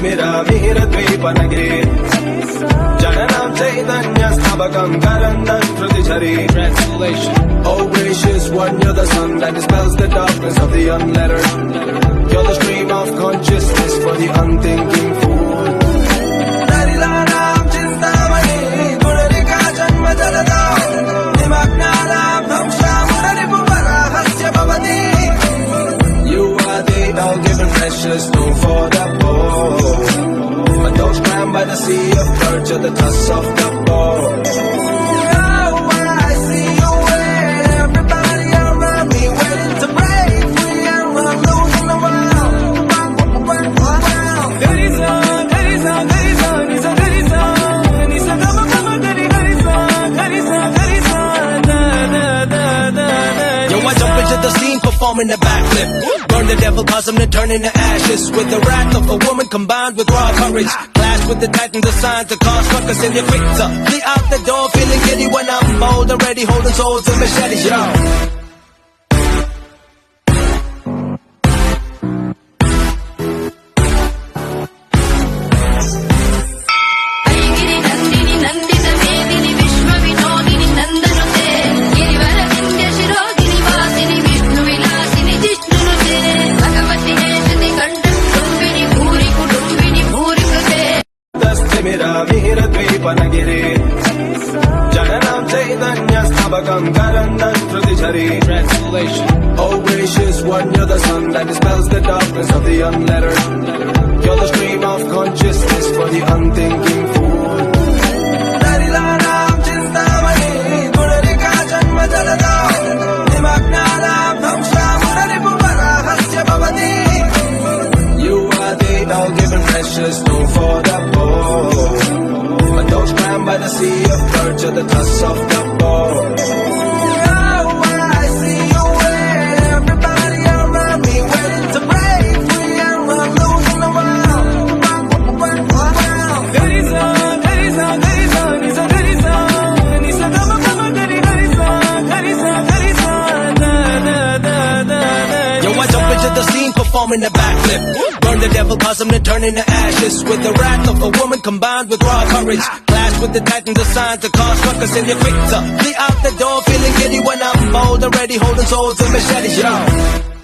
मिहिरद्वीपनगे जननां चैतन्यस्थापकं करन्दं श्रुतिझरी. Oh gracious one, you're the sun that dispels the darkness of the unlettered. You're the stream of consciousness for the unthinking fool. Dalilanam chintamani gunarika janma jalada nimagnalam dhamshamuraripuvarahasya bhavati. You are the all-given precious stone for the poor, but those drowned by the sea of courage are the tusks of the bow. The scene performing the backflip, burn the devil, cause him to turn into ashes. With the wrath of a woman combined with raw courage, clash with the titan, the signs to cause ruckus in your quick to flee out the door, feeling giddy when I'm bold, already holding swords and machetes, yo. मिहिरद्वीपनगिरे जननां चैतन्यस्थापकं करन्दं श्रुतिझरी. Oh gracious one, you're the sun that dispels the darkness of the unlettered. You're the stream of consciousness for the unthinking fool. Dalilanam chintamani gunarika janma jalada nimagnalam dhamshamuraripuvarahasya bhavati. You are the all-given precious stone for the poor, but those drowned by the sea of courage are the tusks of the bow. I see you everybody around me waiting to break free and we're losing the world. Yo, I jump into the scene performing the backflip, burn the devil, cause him to turn into ashes. With the wrath of a woman combined with raw courage, clash with the titan, the signs to cause ruckus in your quick to flee out the door, feeling giddy when I'm bold, already holding swords and machetes, yo.